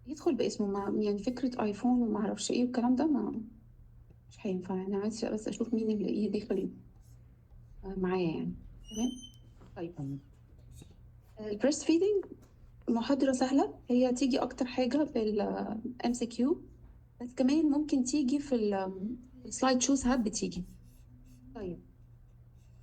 يدخل باسمه يعني فكرة ايفون وما اعرفش ايه والكلام ده مش هينفع. يعني عايزة بس اشوف مين اللي ايه داخل معايا يعني. تمام. طيب البريست فيدنج محاضرة سهلة، هي تيجي اكتر حاجة في الام سي كيو، بس كمان ممكن تيجي في السلايد شو، ساعات بتيجي. طيب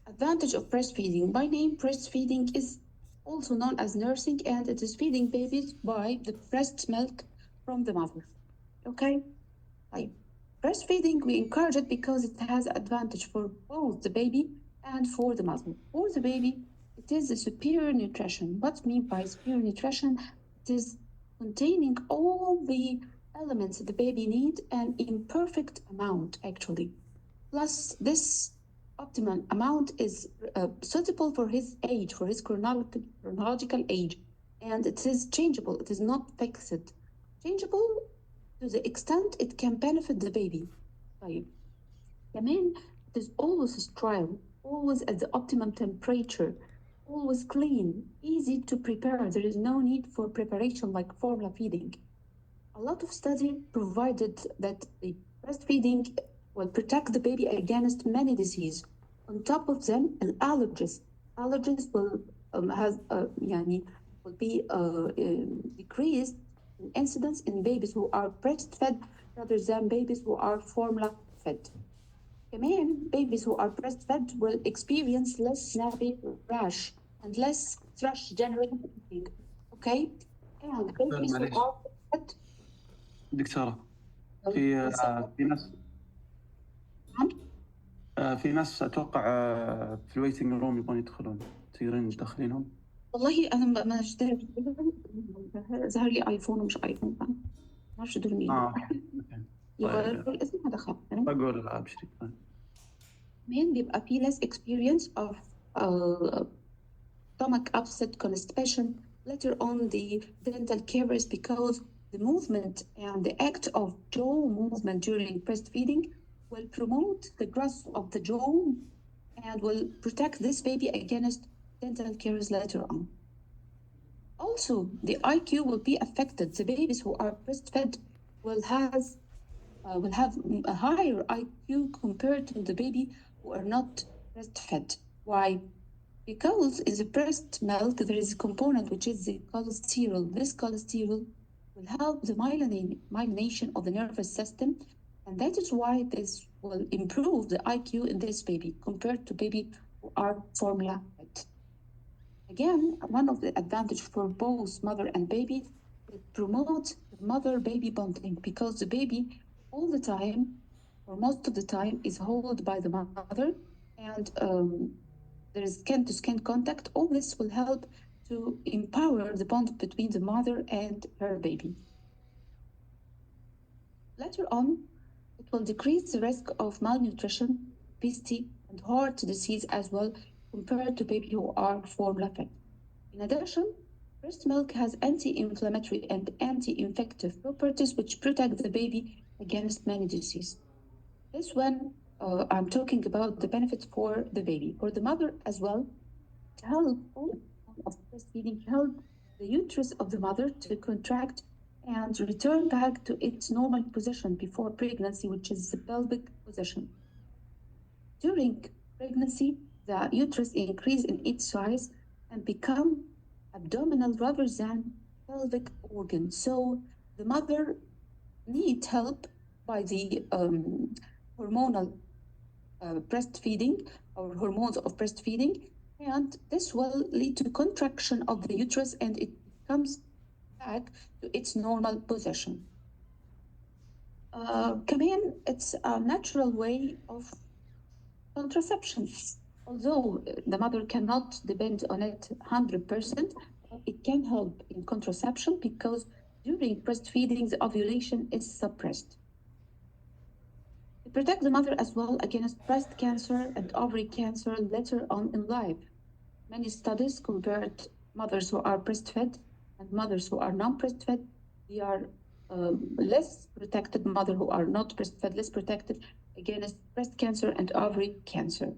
advantage of breastfeeding. By name, breastfeeding is also known as nursing, and it is feeding babies by the breast milk from the mother. Okay. طيب breastfeeding, we encourage it because it has advantage for both the baby and for the mother. For the baby, it is a superior nutrition. What I mean by superior nutrition? It is containing all the elements the baby needs and in perfect amount, actually. Plus, this optimal amount is suitable for his age, for his chronological age, and it is changeable. It is not fixed. Changeable to the extent it can benefit the baby. طيب كمان it is always sterile, always at the optimum temperature, always clean, easy to prepare. There is no need for preparation like formula feeding. A lot of study provided that the breastfeeding will protect the baby against many diseases. On top of them, allergies. Allergies will will be decreased in incidence in babies who are breastfed rather than babies who are formula fed. كمان babies who are breastfed will experience less nappy rash and less thrush generating. Okay? And babies who معليش are fed دكتورة، في ناس في ناس أتوقع في الويتنج روم يبغون يدخلون، تقدرين تدخلينهم؟ والله انا ما اشتري، ظهر لي ايفون ومش ايفون، ما اعرفش دول مين. يغيروا الاسم هدخل. بقول ابشري. كمان بيبقى فيه less experience of stomach upset, constipation later on the dental carers, because the movement and the act of jaw movement during breastfeeding will promote the growth of the jaw and will protect this baby against dental caries later on. Also, the IQ will be affected. The babies who are breastfed will have a higher IQ compared to the baby who are not breastfed. Why? Because in the breast milk there is a component which is the cholesterol. This cholesterol will help the myelination of the nervous system, and that is why this will improve the IQ in this baby compared to baby who are formula fed. Again, one of the advantages for both mother and baby, it promotes the mother-baby bonding, because the baby all the time, or most of the time, is held by the mother, and there is skin-to-skin contact. All this will help to empower the bond between the mother and her baby. Later on, it will decrease the risk of malnutrition, obesity, and heart disease as well compared to baby who are formula fed. In addition, breast milk has anti-inflammatory and anti-infective properties which protect the baby against many diseases. This one, I'm talking about the benefits for the baby. For the mother as well, to help all of breastfeeding, help the uterus of the mother to contract and return back to its normal position before pregnancy, which is the pelvic position. During pregnancy, the uterus increase in its size and become abdominal rather than pelvic organ. So the mother needs help by the hormonal breastfeeding or hormones of breastfeeding, and this will lead to contraction of the uterus and it comes back to its normal position. كمان it's a natural way of contraception. Although the mother cannot depend on it 100%, it can help in contraception because during breastfeeding, the ovulation is suppressed. To protect the mother as well against breast cancer and ovary cancer later on in life. Many studies compared mothers who are breastfed and mothers who are not breastfed. They are less protected, mothers who are not breastfed, less protected against breast cancer and ovary cancer.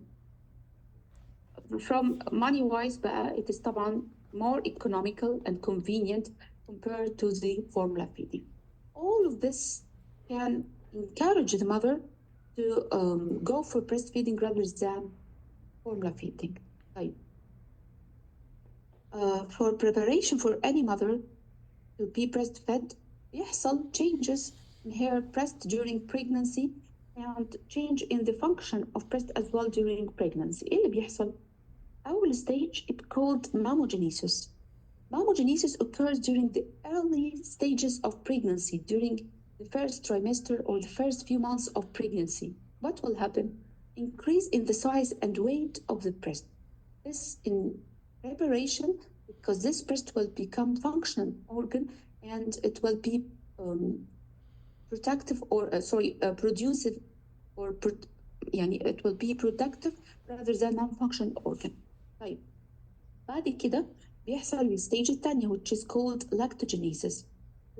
From money-wise, it is طبعا more economical and convenient compared to the formula feeding. All of this can encourage the mother to go for breastfeeding rather than formula feeding. طيب. For preparation for any mother to be breastfed, يحصل changes in her breast during pregnancy and change in the function of breast as well during pregnancy. إيه اللي بيحصل؟ أول stage it's called mammogenesis. Mammogenesis occurs during the early stages of pregnancy, during the first trimester or the first few months of pregnancy. What will happen? Increase in the size and weight of the breast. This in preparation because this breast will become functional organ and it will be productive or producive or it will be productive rather than non-functional organ. طيب بعد كده بيحصل الستيج الثانية which is called lactogenesis.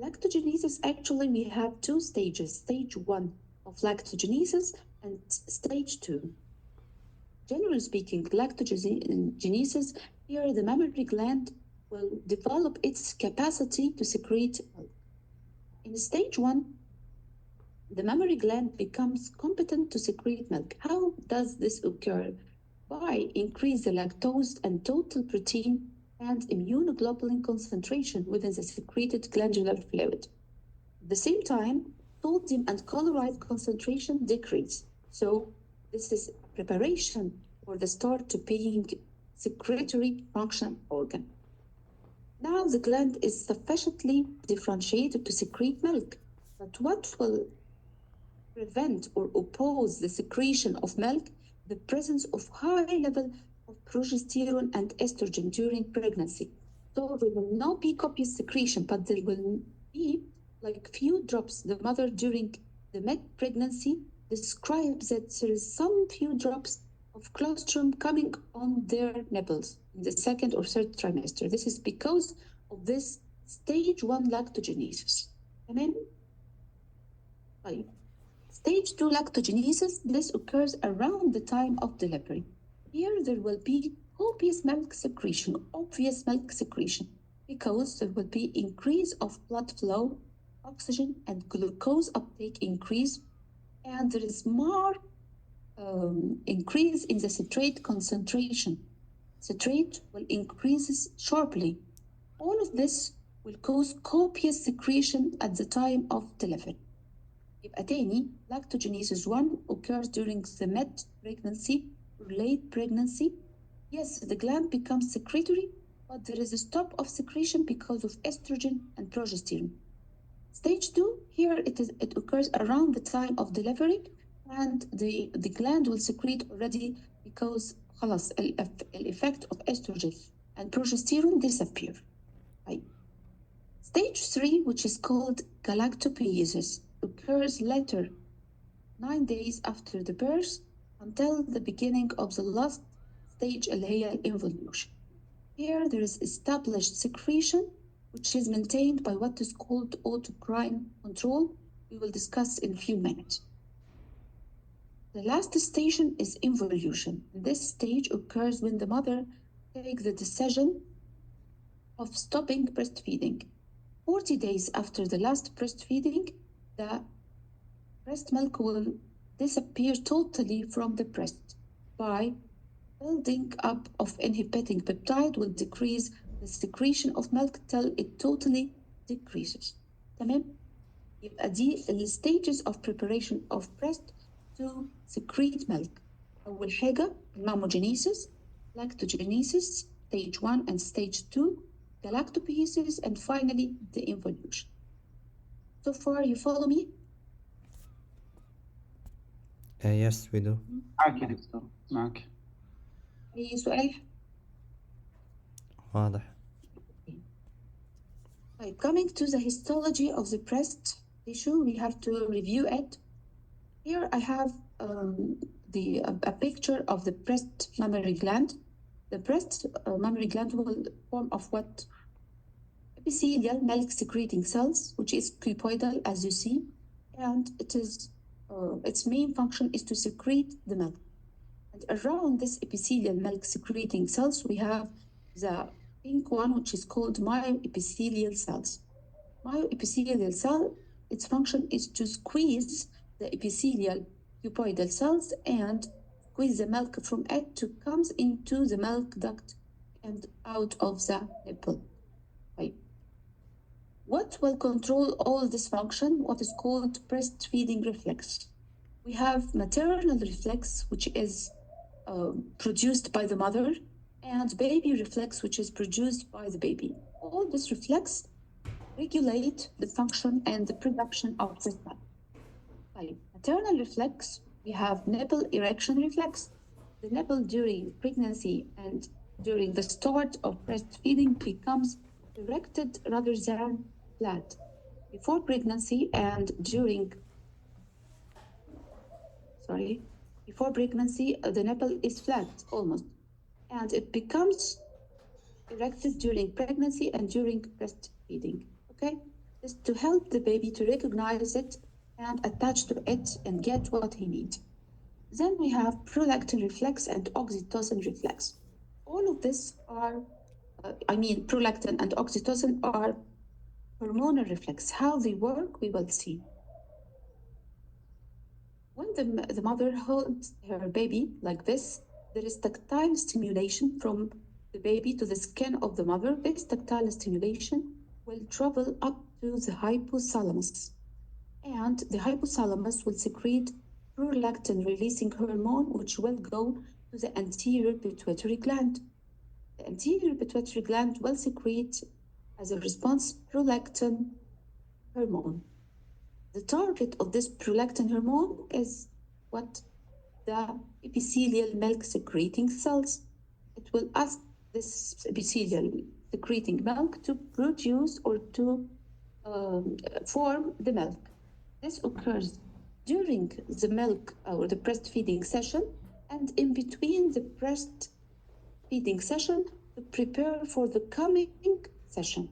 Lactogenesis, actually we have two stages, stage 1 of lactogenesis and stage 2. Generally speaking, lactogenesis, here the mammary gland will develop its capacity to secrete milk. In stage 1, the mammary gland becomes competent to secrete milk. How does this occur? By increase the lactose and total protein and immunoglobulin concentration within the secreted glandular fluid. At the same time, sodium and chloride concentration decrease. So this is preparation for the start to being secretory function organ. Now the gland is sufficiently differentiated to secrete milk, but what will prevent or oppose the secretion of milk? The presence of high level of progesterone and estrogen during pregnancy. So there will not be copious secretion, but there will be like few drops. The mother during the mid-pregnancy describes that there is some few drops of colostrum coming on their nipples in the second or third trimester. This is because of this stage 1 lactogenesis. تمام؟ طيب. Stage 2 lactogenesis, this occurs around the time of delivery. Here there will be copious milk secretion, obvious milk secretion, because there will be increase of blood flow, oxygen and glucose uptake increase, and there is more increase in the citrate concentration. Citrate will increase sharply. All of this will cause copious secretion at the time of delivery. يبقى تاني, lactogenesis 1 occurs during the mid-pregnancy or late pregnancy. Yes, the gland becomes secretory, but there is a stop of secretion because of estrogen and progesterone. Stage 2, here it occurs around the time of delivery, and the gland will secrete already because خلاص the effect of estrogen and progesterone disappear. Right. Stage 3, which is called galactopaesis, occurs later, 9 days after the birth until the beginning of the last stage اللي هي involution. Here there is established secretion which is maintained by what is called autocrine control. We will discuss in a few minutes. The last station is involution. This stage occurs when the mother takes the decision of stopping breastfeeding. 40 days after the last breastfeeding, the breast milk will disappear totally from the breast. By building up of inhibiting peptide will decrease the secretion of milk till it totally decreases. تمام؟ يبقى دي stages of preparation of breast to secrete milk. أول حاجة mammogenesis, lactogenesis, stage 1 and stage 2, galactopaesis, and finally the involution. So far, you follow me? Yes, we do. معك يا دكتور معك. أي سؤال؟ واضح. Right, coming to the histology of the breast tissue, we have to review it. Here I have a picture of the breast mammary gland. The breast mammary gland will form of what? Epithelial milk secreting cells, which is cuboidal as you see, and it is its main function is to secrete the milk. And around this epithelial milk secreting cells, we have the pink one, which is called myoepithelial cells. Myoepithelial cell, its function is to squeeze the epithelial cuboidal cells and squeeze the milk from it to come into the milk duct and out of the nipple. Right. What will control all this function? What is called breastfeeding reflex. We have maternal reflex, which is produced by the mother, and baby reflex, which is produced by the baby. All this reflex regulate the function and the production of breast milk. By maternal reflex, we have nipple erection reflex. The nipple during pregnancy and during the start of breastfeeding becomes erected rather than flat. Before pregnancy and before pregnancy, the nipple is flat almost, and it becomes erected during pregnancy and during breastfeeding. Okay, this to help the baby to recognize it and attach to it and get what he needs. Then we have prolactin reflex and oxytocin reflex. All of this are, prolactin and oxytocin are hormonal reflex. How they work, we will see. When the mother holds her baby like this, there is tactile stimulation from the baby to the skin of the mother. This tactile stimulation will travel up to the hypothalamus, and the hypothalamus will secrete prolactin releasing hormone, which will go to the anterior pituitary gland. The anterior pituitary gland will secrete as a response prolactin hormone. The target of this prolactin hormone is what? The epithelial milk secreting cells. It will ask this epithelial secreting milk to produce or to form the milk. This occurs during the milk or the breastfeeding session and in between the breastfeeding session to prepare for the coming session.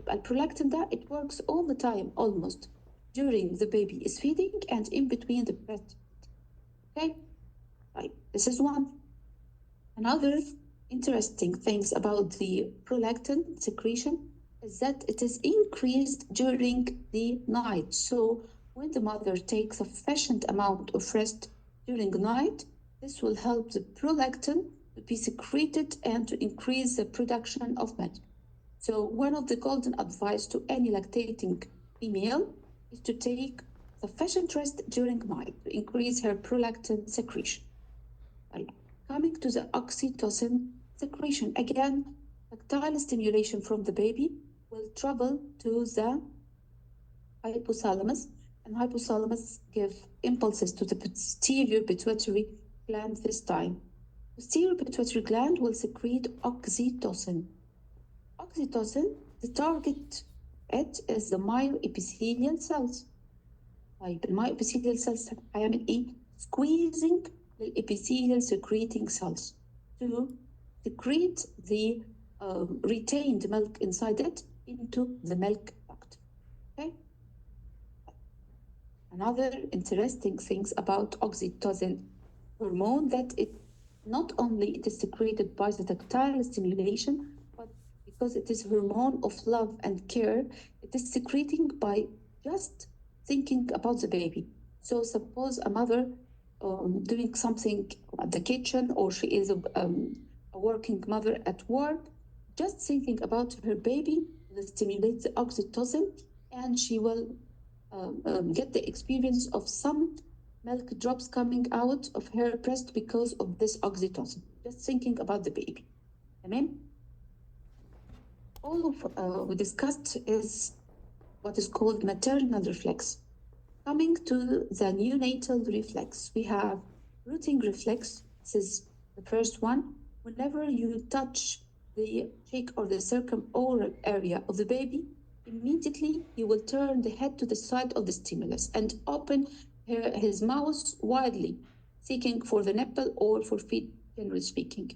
البرولاكتين ده it works all the time almost during the baby is feeding and in between the breast. Okay, right, this is one. Another interesting things about the prolactin secretion is that it is increased during the night. So when the mother takes sufficient amount of rest during the night, this will help the prolactin to be secreted and to increase the production of milk. So one of the golden advice to any lactating female is to take sufficient rest during night to increase her prolactin secretion. Right. Coming to the oxytocin secretion, again, tactile stimulation from the baby will travel to the hypothalamus, and hypothalamus give impulses to the posterior pituitary gland this time. Posterior pituitary gland will secrete oxytocin. Oxytocin, the target it is the myoepithelial cells. طيب المايوepithelial cells هيعمل ايه؟ Squeezing the epithelial secreting cells to secrete the retained milk inside it into the milk duct. Okay. Another interesting things about oxytocin hormone that it not only it is secreted by the tactile stimulation, but because it is hormone of love and care, it is secreting by just thinking about the baby. So suppose a mother doing something at the kitchen, or she is a working mother at work, just thinking about her baby will stimulate the oxytocin, and she will get the experience of some milk drops coming out of her breast because of this oxytocin, just thinking about the baby. Amen? All of we discussed is what is called maternal reflex. Coming to the neonatal reflex, we have rooting reflex. This is the first one. Whenever you touch the cheek or the circumoral area of the baby, immediately you will turn the head to the side of the stimulus and open his mouth widely, seeking for the nipple or for feed, generally speaking.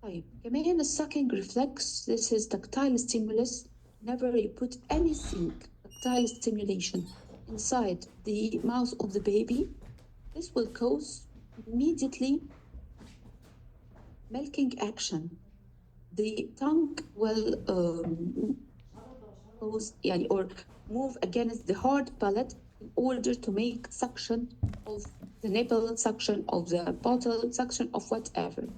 طيب كمان الsucking reflex, this is tactile stimulus. Whenever you put anything, tactile stimulation, inside the mouth of the baby, this will cause immediately milking action. the tongue will or move against the hard palate in order to make suction of the nipple, suction of the bottle, suction of whatever.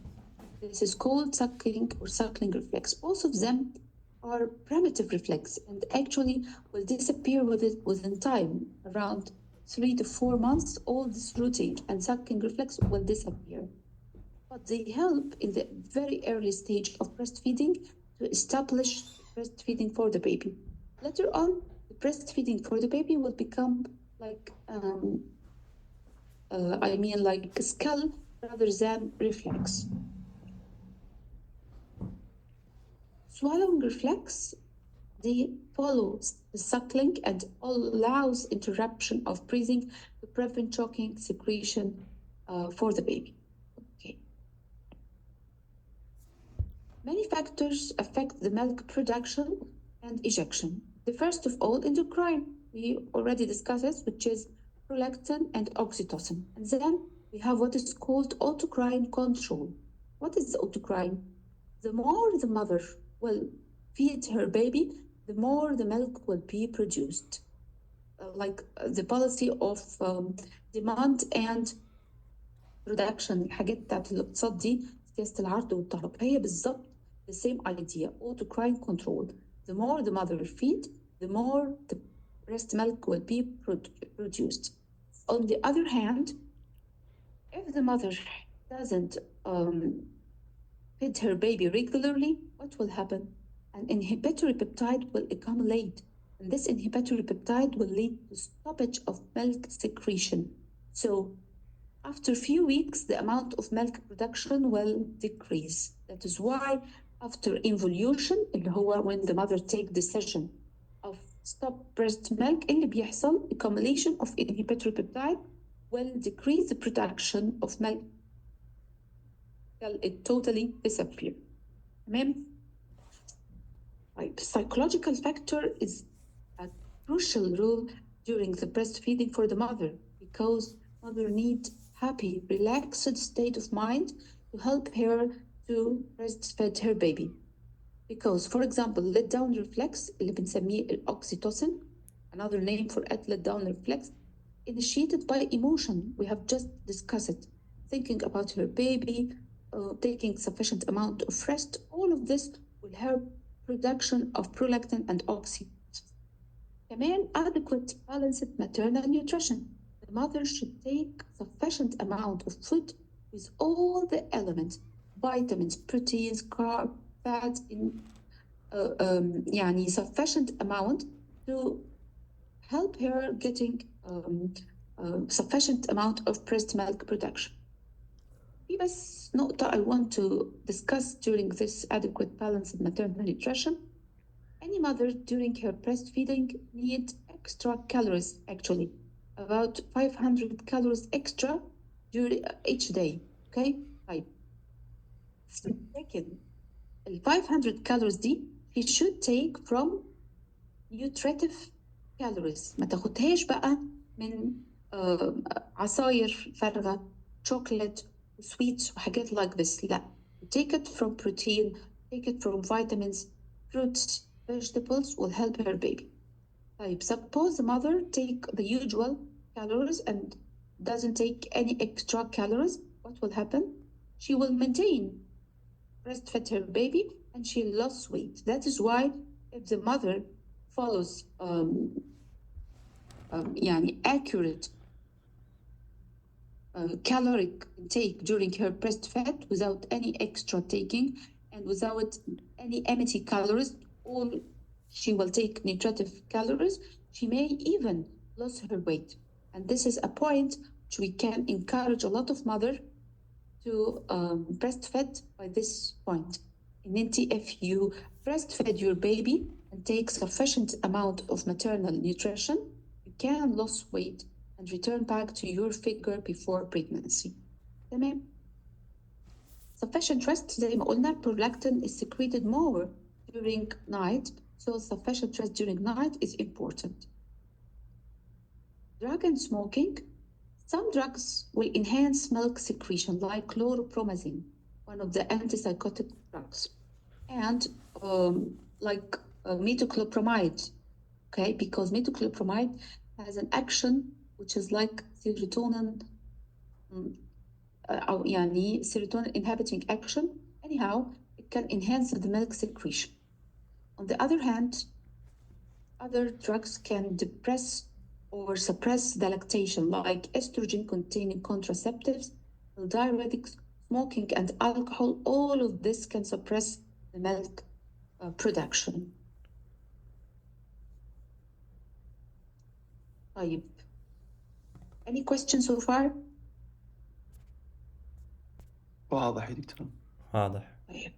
This is called suckling or suckling reflex. Both of them are primitive reflex and actually will disappear within time. Around 3 to 4 months, all this rooting and sucking reflex will disappear. But they help in the very early stage of breastfeeding to establish breastfeeding for the baby. Later on, the breastfeeding for the baby will become like like a skill rather than reflex. Swallowing reflex, they follow the suckling and allows interruption of breathing to prevent choking secretion for the baby. Okay. Many factors affect the milk production and ejection. The first of all, endocrine. We already discussed this, which is prolactin and oxytocin. And then we have what is called autocrine control. What is the autocrine? The more the mother will feed her baby, the more the milk will be produced. The policy of demand and production. الحاجات بتاعت الاقتصاد دي سياسة العرض والطلب هي بالظبط the same idea, autocrine control. The more the mother feed, the more the breast milk will be produced. On the other hand, if the mother doesn't feed her baby regularly, what will happen? An inhibitory peptide will accumulate, and this inhibitory peptide will lead to stoppage of milk secretion. So after a few weeks, the amount of milk production will decrease. That is why after involution, اللي هو when the mother take decision of stop breast milk, اللي بيحصل accumulation of inhibitory peptide will decrease the production of milk till it totally disappear. تمام؟ Psychological factor is a crucial role during the breastfeeding for the mother because mother needs happy, relaxed state of mind to help her to breastfeed her baby. Because, for example, let down reflex, اللي بنسميه oxytocin, another name for it, let down reflex, initiated by emotion. We have just discussed it. Thinking about her baby, taking sufficient amount of rest, all of this will help production of prolactin and oxytocin. كمان adequate balanced maternal nutrition. The mother should take sufficient amount of food with all the elements, vitamins, proteins, carbs, fat in sufficient amount to help her getting sufficient amount of breast milk production. في بس نقطة I want to discuss during this adequate balanced maternal nutrition. Any mother during her breastfeeding needs extra calories actually. About 500 calories extra during each day. Okay? طيب. Second, ال 500 calories دي she should take from nutritive calories. ما تاخدهاش بقى من عصاير فارغة, chocolate, sweets وحاجات like this. لا. Take it from protein, take it from vitamins, fruits, vegetables will help her baby. طيب, suppose the mother take the usual calories and doesn't take any extra calories, what will happen? She will maintain breastfeed her baby and she lost weight. That is why if the mother follows accurate caloric intake during her breastfeed without any extra taking and without any empty calories, all she will take nutritive calories, she may even lose her weight. And this is a point which we can encourage a lot of mothers to breastfeed by this point. If you breastfeed your baby and take sufficient amount of maternal nutrition, you can lose weight and return back to your figure before pregnancy. تمام. Sufficient rest, زي ما قلنا, prolactin is secreted more during night, so sufficient rest during night is important. Drug and smoking. Some drugs will enhance milk secretion, like chlorpromazine, one of the antipsychotic drugs. and like metoclopramide, okay? Because metoclopramide has an action which is like serotonin, أو يعني serotonin inhibiting action. Anyhow, it can enhance the milk secretion. On the other hand, other drugs can depress or suppress the lactation, like estrogen-containing contraceptives, diuretics, smoking, and alcohol. All of this can suppress the milk production. طيب. Any questions so far? واضح يا دكتور. واضح. طيب.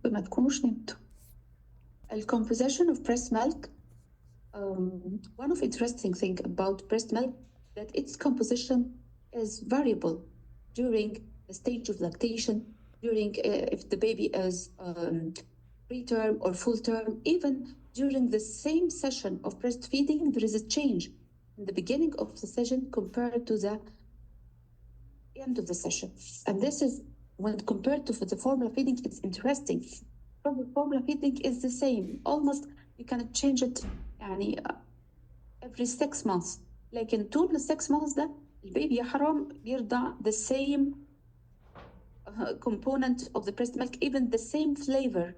ما تكونوش نمتوا. The composition of breast milk. One of interesting thing about breast milk that its composition is variable during the stage of lactation, during if the baby is preterm or full term, even during the same session of breastfeeding, there is a change in the beginning of the session compared to the end of the session. And this is when compared to the formula feeding, it's interesting. Formula feeding is the same, almost you can change it يعني every 6 months. لكن طول ال 6 months ده البيبي يا حرام بيرضع the same component of the breast milk, even the same flavor.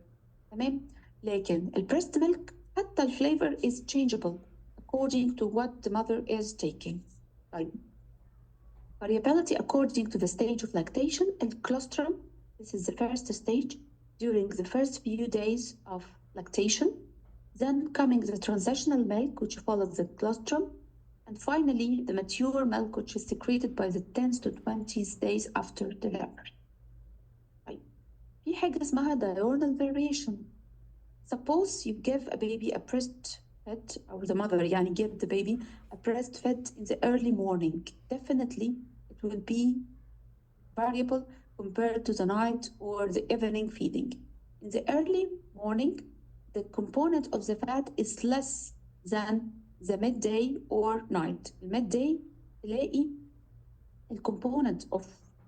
تمام؟ لكن ال breast milk حتى ال flavor is changeable according to what the mother is taking. طيب. Variability according to the stage of lactation and colostrum. This is the first stage during the first few days of lactation. Then coming the transitional milk, which follows the colostrum. And finally, the mature milk, which is secreted by the 10th to 20th days after delivery. في حاجة اسمها diurnal variation. Suppose you give a baby a breastfed, or the mother يعني give the baby a breastfed in the early morning. Definitely, it will be variable compared to the night or the evening feeding. In the early morning, the component of the fat is less than the midday or night. Midday, تلاقي the component of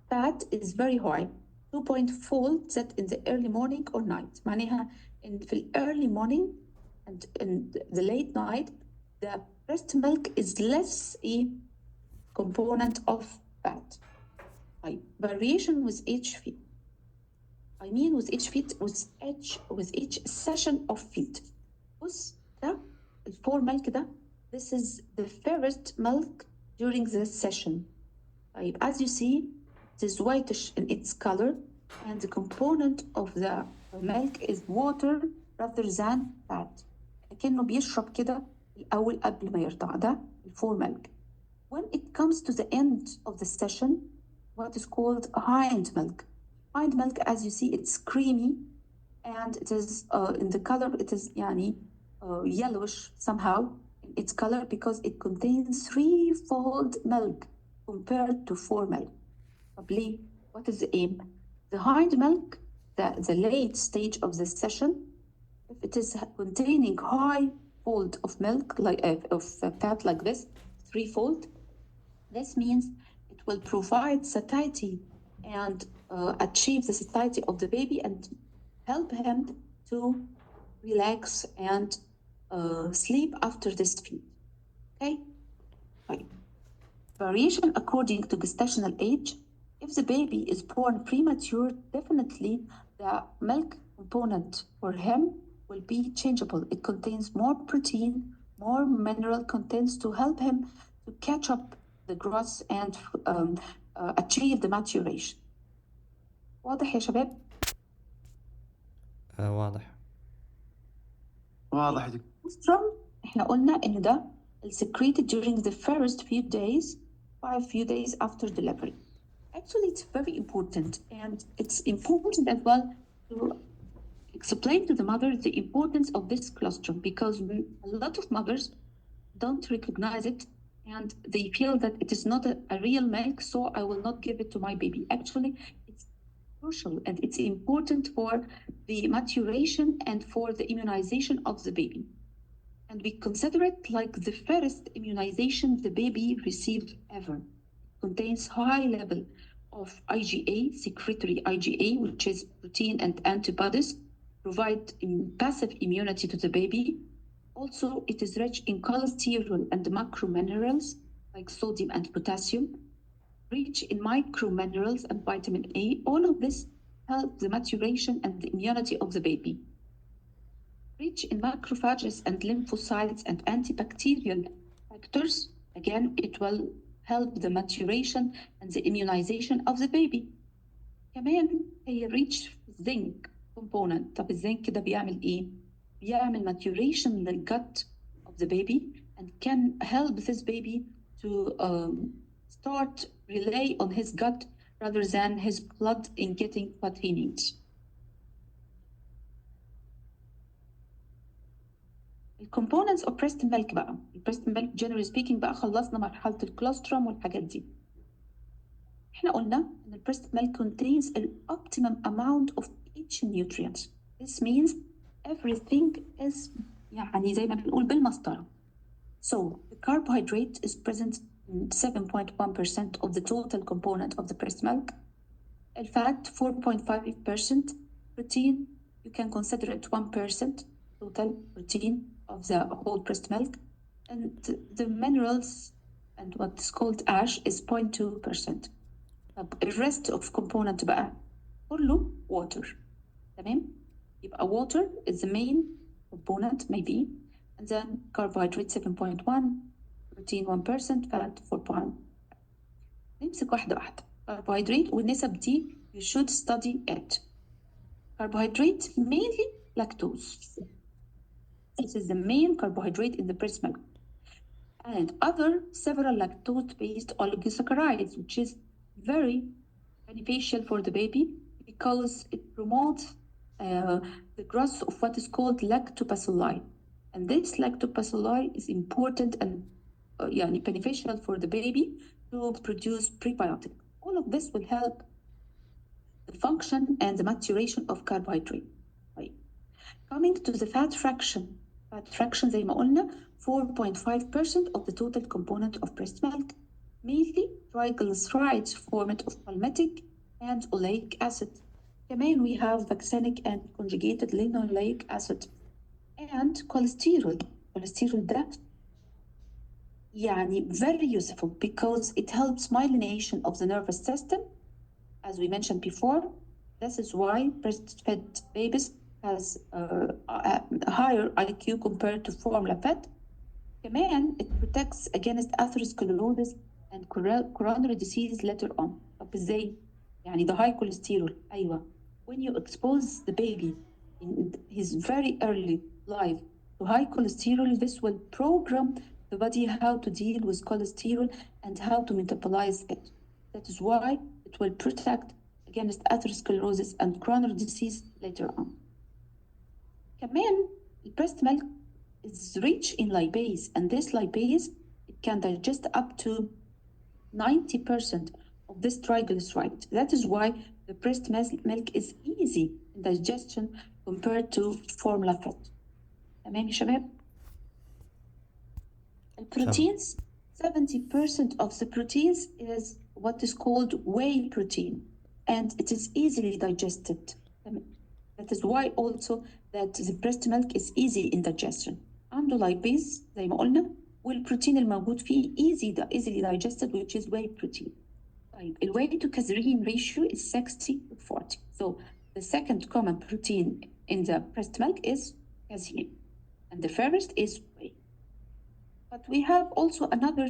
fat is very high, 2.4 that in the early morning or night. معناها in the early morning and in the late night, the breast milk is less a component of fat. Variation with each feed. I mean with each feed, with each session of feed. بص ده الفور milk ده, this is the first milk during the session. As you see, it is whitish in its color, and the component of the milk is water rather than fat. كأنه بيشرب كده الأول قبل ما يرضع. ده الفور milk. When it comes to the end of the session, what is called hind milk. Hind milk, as you see, it's creamy, and it is in the color, it is يعني yellowish somehow in its color because it contains 3-fold milk compared to 4 milk. طب ليه? What is the aim? The hind milk, the late stage of the session, if it is containing high fold of milk, like of fat like this, 3-fold, this means it will provide satiety and achieve the satiety of the baby and help him to relax and sleep after this feed. Okay? Right. Variation according to gestational age. If the baby is born premature, definitely the milk component for him will be changeable. It contains more protein, more mineral contents to help him to catch up the growth and achieve the maturation. واضح يا شباب؟ واضح. واضح يا دكتور. colostrum احنا قلنا ان ده secreted during the first few days, 5 few days after delivery. Actually, it's very important, and it's important as well to explain to the mother the importance of this colostrum, because a lot of mothers don't recognize it and they feel that it is not a real milk, so I will not give it to my baby. Actually, it's crucial and it's important for the maturation and for the immunization of the baby. And we consider it like the first immunization the baby received ever. It contains high level of IgA, secretory IgA, which is protein and antibodies, provide passive immunity to the baby. Also, it is rich in cholesterol and macrominerals like sodium and potassium, rich in microminerals and vitamin A. All of this help the maturation and the immunity of the baby. Rich in macrophages and lymphocytes and antibacterial factors. Again, it will help the maturation and the immunization of the baby. كمان هي rich zinc component. طب الزنك ده بيعمل ايه؟ بيعمل maturation للgut of the baby and can help this baby to start rely on his gut rather than his blood in getting what he needs. الكومبوننتس اوف بريست ميلك بقى، البريست ميلك جنرالي سبيكينج بقى خلصنا مرحله الكولوسترم والحاجات دي. احنا قلنا ان البريست ميلك contains an optimum amount of each nutrient. This means everything is يعني زي ما بنقول بالمسطره. So the carbohydrate is present in 7.1% of the total component of the breast milk. الفات 4.5%. Protein you can consider it 1% total protein of the whole breast milk, and the minerals and what is called ash is 0.2%. The rest of component بقى كله water. تمام؟ يبقى water is the main component maybe, and then carbohydrate 7.1, protein 1%, fat 4.1. نمسك واحدة واحدة. carbohydrate والنسب دي you should study it. Carbohydrate mainly lactose. This is the main carbohydrate in the breast milk. And other several lactose-based oligosaccharides, which is very beneficial for the baby because it promotes the growth of what is called lactobacilli. And this lactobacilli is important and beneficial for the baby to produce prebiotic. All of this will help the function and the maturation of carbohydrate. Right. Coming to the fat fraction. Fat fraction زي ما قلنا 4.5% of the total component of breast milk, mainly triglycerides formed of palmitic and oleic acid. كمان we have vaccinic and conjugated linoleic acid and cholesterol. cholesterol ده يعني very useful because it helps myelination of the nervous system, as we mentioned before. This is why breastfed babies has a higher IQ compared to formula fed. كمان it protects against atherosclerosis and coronary disease later on. طب ازاي؟ يعني the high cholesterol. أيوة. When you expose the baby in his very early life to high cholesterol, this will program the body how to deal with cholesterol and how to metabolize it. That is why it will protect against atherosclerosis and coronary disease later on. كمان breast milk is rich in lipase, and this lipase it can digest up to 90% of this triglyceride. That is why the breast milk is easy in digestion compared to formula fed. تمام يا شباب؟ البروتينز 70% of the proteins is what is called whey protein, and it is easily digested. That is why also that the breast milk is easy in digestion. عنده lipase زي ما قلنا والبروتين الموجود فيه easily digested, which is whey protein. طيب ال whey to casein ratio is 60-40. So the second common protein in the breast milk is casein, and the first is whey. But we have also another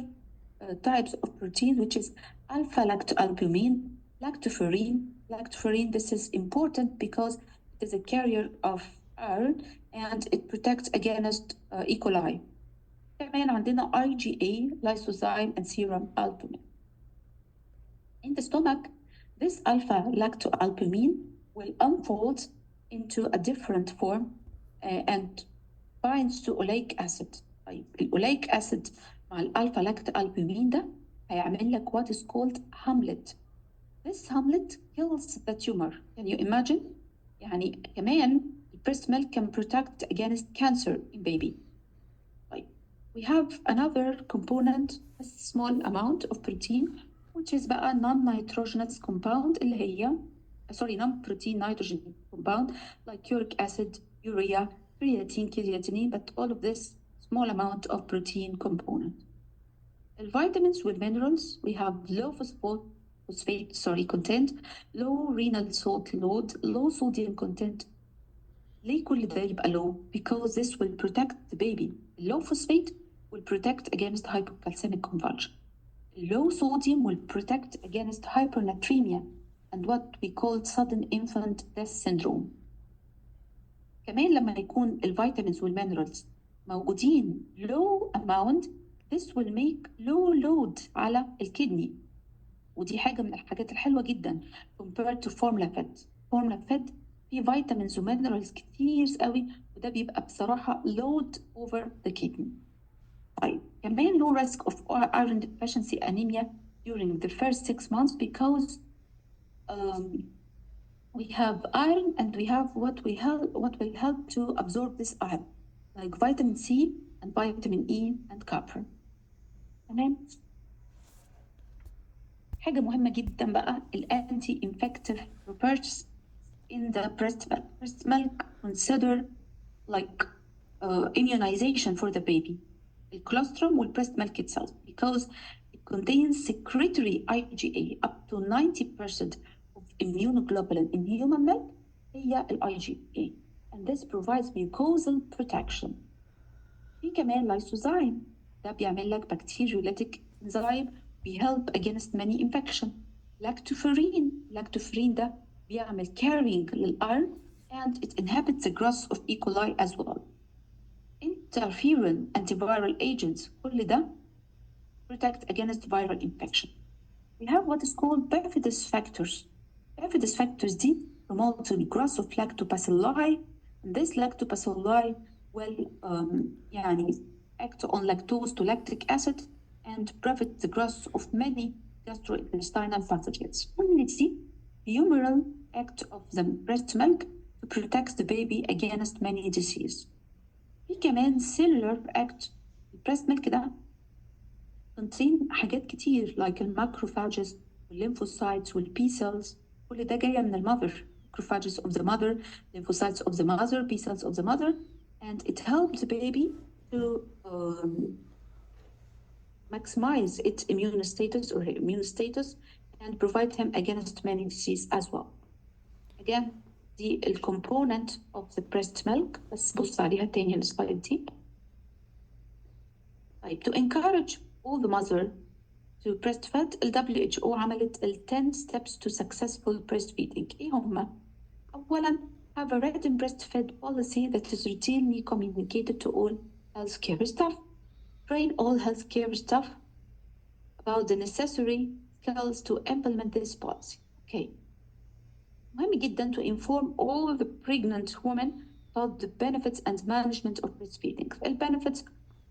types of protein, which is alpha-lactalbumin, lactoferrin. Lactoferrin, this is important because it is a carrier of iron and it protects against E. coli. كمان عندنا IgA, lysozyme, and serum albumin. In the stomach, this alpha-lactalbumin will unfold into a different form and binds to oleic acid. طيب الاوليك acid مع الالفا لاكتالبومين ده هيعمل لك what is called hamlet. This hamlet kills the tumor. Can you imagine? يعني كمان breast milk can protect against cancer in baby. طيب we have another component, a small amount of protein, which is بقى non-nitrogenous compound اللي هي non-protein nitrogen compound like uric acid, urea, creatine, creatinine, but all of this small amount of protein component. The vitamins with minerals, we have low phosphate content, low renal salt load, low sodium content. ليه كل ده يبقى low? Because this will protect the baby. Low phosphate will protect against hypocalcemic convulsion. Low sodium will protect against hypernatremia and what we call sudden infant death syndrome. كمان لما يكون الفيتامينز والمينرالز موجودين low amount, this will make low load على الكدني. ودي حاجة من الحاجات الحلوة جدا compared to formula fed. formula fed فيه فيتامينز ومينرالز كتير قوي وده بيبقى بصراحة load over the kidney. طيب كمان low risk of iron deficiency anemia during the first 6 months because we have iron and we have what will help to absorb this iron like vitamin C and vitamin E and copper. تمام. حاجة مهمة جدا بقى الانتي infective properties in the breast milk. Breast milk considered like immunization for the baby. The colostrum will breast milk itself because it contains secretory IgA up to 90% of immunoglobulin in human milk هي ال IgA and this provides mucosal protection. في كمان lysozyme ده بيعمل لك bacteriolytic enzyme بيhelp against many infection. lactoferrin ده بيعمل carrying للiron and it inhibits the growth of E. coli as well. Interferon antiviral agents كل ده protect against viral infection. We have what is called bifidus factors. Bifidus factors دي promote the growth of lactobacilli and this lactobacilli will act on lactose to lactic acid and prevent the growth of many gastrointestinal pathogens. Finally, humoral act of the breast milk to protect the baby against many diseases. في كمان cellular act breast milk ده contain حاجات كتير like الماكروفاجز والليمفوسايتس والبي cells كل ده جاية من المذر macrophages of the mother, lymphocytes of the mother, B cells of the mother, and it helps the baby to maximize its immune status or her immune status and provide him against many diseases as well. Again, the component of the breast milk بس بص عليها تاني السلايد دي. طيب to encourage all the mother to breastfeed ال WHO عملت ال 10 steps to successful breastfeeding. إيه هما؟ أولاً have a written breastfeed policy that is routinely communicated to all healthcare staff. Train all healthcare staff about the necessary skills to implement this policy. Okay. مهم جدا to inform all the pregnant women about the benefits and management of breastfeeding. The benefits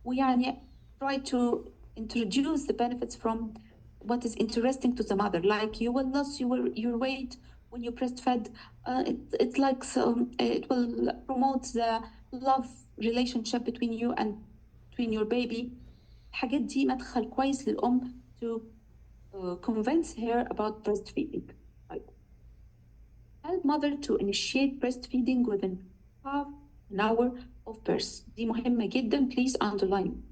ويعني try to introduce the benefits from what is interesting to the mother, like you will lose your weight when you breastfed. It will promote the love relationship between you and between your baby. الحاجات دي مدخل كويس للأم to convince her about breastfeeding. Help mother to initiate breastfeeding within half an hour of birth. دي مهمة جدا. Please underline.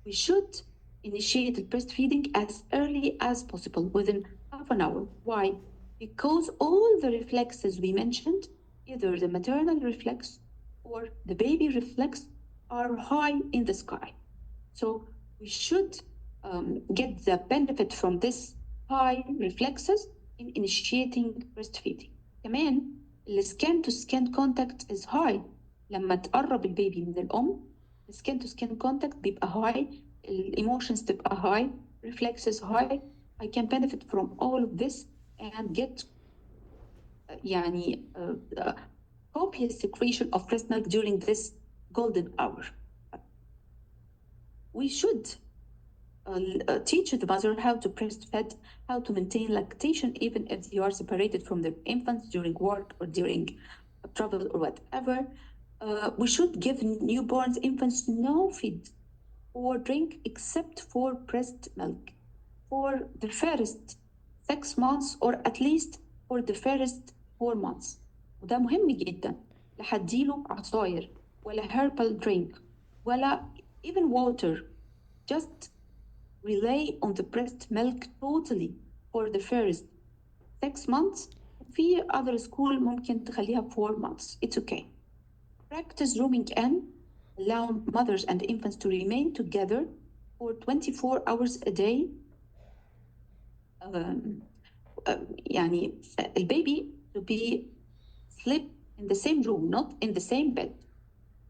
We should initiate the breastfeeding as early as possible within half an hour. Why? Because all the reflexes we mentioned, either the maternal reflex or the baby reflex, are high in the sky. So we should get the benefit from this high reflexes in initiating breastfeeding. كمان skin to skin contact is high. لما تقرب البيبي من الأم skin to skin contact بيبقى high, emotions تبقى high, reflexes high. I can benefit from all of this and get copious secretion of breast milk during this golden hour. We should teach the mother how to breastfeed, how to maintain lactation even if they are separated from their infants during work or during travel or whatever. We should give newborn infants no feed or drink except for breast milk for the first 6 months or at least for the first 4 months. وده مهم جدا. لا هديله عصاير ولا herbal drink ولا even water. Just rely on the breast milk totally for the first 6 months. في other school ممكن تخليها 4 months. It's okay. Practice rooming in. Allow mothers and infants to remain together for 24 hours a day. يعني البيبي to be sleep in the same room, not in the same bed.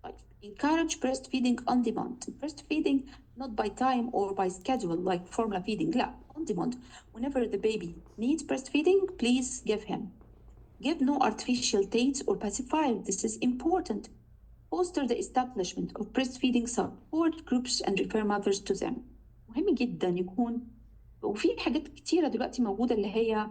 Like, encourage breastfeeding on demand. Breastfeeding not by time or by schedule like formula feeding. لا, on demand. Whenever the baby needs breastfeeding, please give him. Give no artificial dates or pacifier. This is important. Foster the establishment of breastfeeding support groups and refer mothers to them. مهم جدا يكون وفي حاجات كتيرة دلوقتي موجودة اللي هي